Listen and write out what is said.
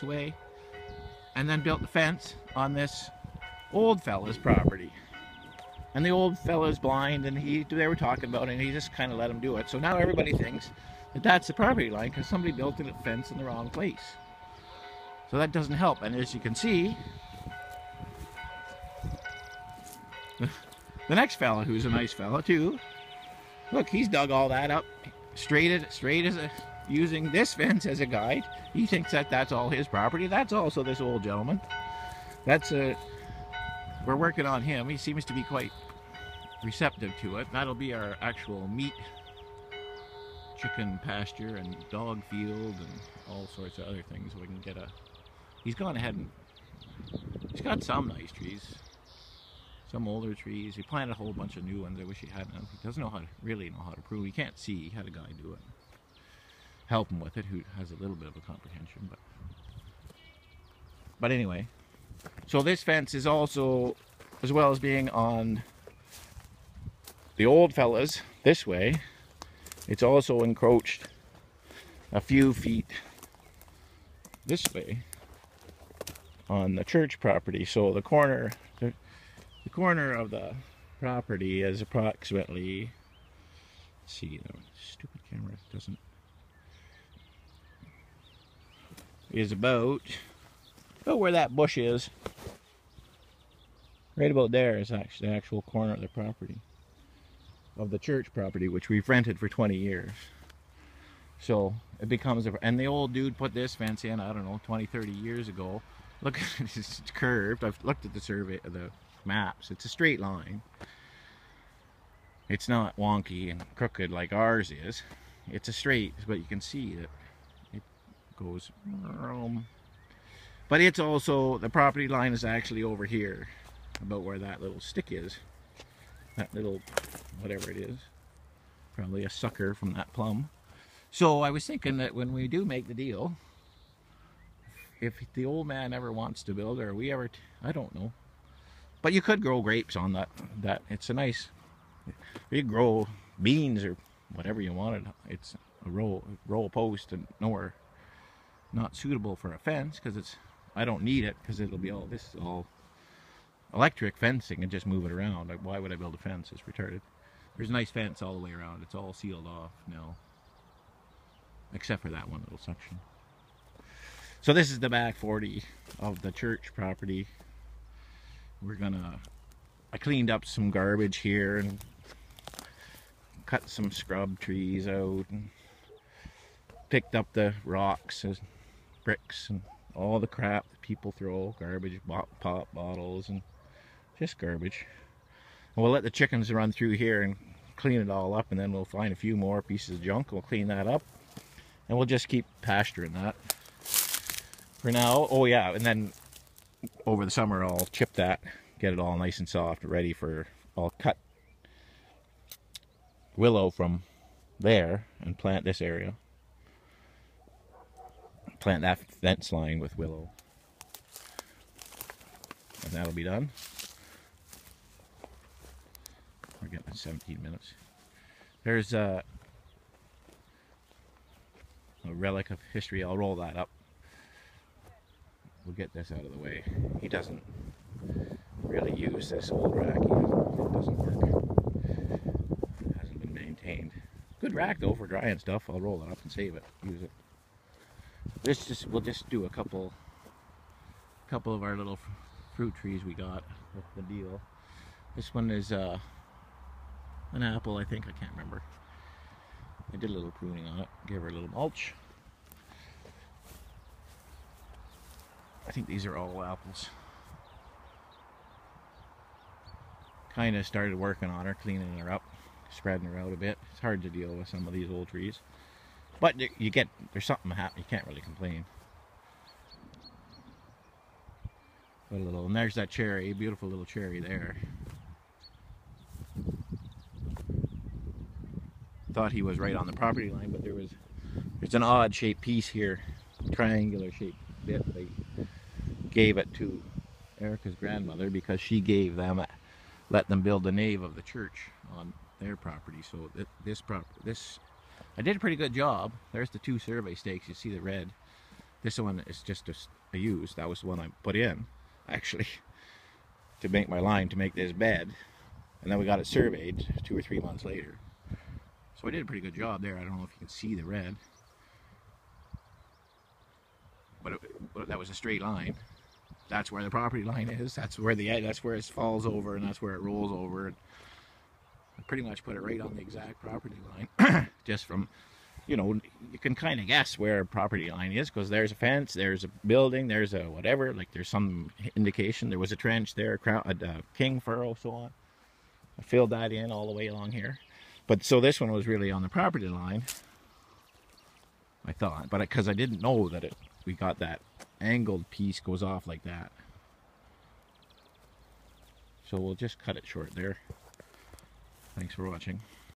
blocks away, and then built the fence on this old fella's property. And the old fella's blind, and they were talking about it, and he just kind of let him do it. So now everybody thinks that that's the property line because somebody built a fence in the wrong place. So that doesn't help. And as you can see, the next fella, who's a nice fella too, look, he's dug all that up straight as using this fence as a guide. He thinks that that's all his property. That's also this old gentleman. We're working on him. He seems to be quite receptive to it. That'll be our actual meat chicken pasture and dog field and all sorts of other things. We can get he's gone ahead and he's got some nice trees, some older trees. He planted a whole bunch of new ones. I wish he hadn't. He doesn't really know how to prune. He can't see. He had a guy do it, help him with it, who has a little bit of a comprehension. But anyway, so this fence is also, as well as being on the old fellas this way, it's also encroached a few feet this way on the church property. So the corner of the property is approximately, let's see, the stupid camera doesn't, is about where that bush is. Right about there is actually the actual corner of the property, of the church property, which we've rented for 20 years. So it becomes and the old dude put this fence in, I don't know, 20, 30 years ago. Look, it's curved. I've looked at the survey, the maps. It's a straight line. It's not wonky and crooked like ours is. It's a straight, but you can see that it goes. But it's also, the property line is actually over here, about where that little stick is. That little, whatever it is. Probably a sucker from that plum. So I was thinking that when we do make the deal, if the old man ever wants to build, or we ever, I don't know. But you could grow grapes on that. It's a nice, you grow beans or whatever you wanted. It's a row post and nowhere, not suitable for a fence because it's, I don't need it because it'll be all, this is all electric fencing and just move it around. Like, why would I build a fence? It's retarded. There's a nice fence all the way around. It's all sealed off now, except for that one little section. So this is the back 40 of the church property. I cleaned up some garbage here and cut some scrub trees out and picked up the rocks and bricks and all the crap that people throw, garbage, pop bottles, and just garbage. And we'll let the chickens run through here and clean it all up, and then we'll find a few more pieces of junk. We'll clean that up, and we'll just keep pasturing that for now. Oh yeah, and then over the summer I'll chip that, get it all nice and soft, ready for, I'll cut willow from there and plant this area. Plant that fence line with willow, and that'll be done. We're getting 17 minutes. There's a relic of history. I'll roll that up. We'll get this out of the way. He doesn't really use this old rack. It doesn't work. It hasn't been maintained. Good rack though for drying stuff. I'll roll it up and save it. Use it. We'll just do a couple of our little fruit trees we got with the deal. This one is an apple, I think. I can't remember. I did a little pruning on it. Gave her a little mulch. I think these are all apples. Kind of started working on her, cleaning her up, spreading her out a bit. It's hard to deal with some of these old trees. But there's something happening. You can't really complain. Put a little, and there's that cherry, beautiful little cherry there. Thought he was right on the property line, but there's an odd shaped piece here, triangular shaped bit. They gave it to Erica's grandmother because she gave them, let them build the nave of the church on their property. So this I did a pretty good job. There's the two survey stakes. You see the red. This one is just a used. That was the one I put in, actually, to make my line, to make this bed. And then we got it surveyed 2 or 3 months later. So I did a pretty good job there. I don't know if you can see the red. But that was a straight line. That's where the property line is. That's where it falls over, and that's where it rolls over. And I pretty much put it right on the exact property line. Just from, you know, you can kind of guess where a property line is, because there's a fence, there's a building, there's a whatever. Like, there's some indication. There was a trench there, a king furrow, so on. I filled that in all the way along here. But so this one was really on the property line, I thought. But because I didn't know that we got that angled piece goes off like that. So we'll just cut it short there. Thanks for watching.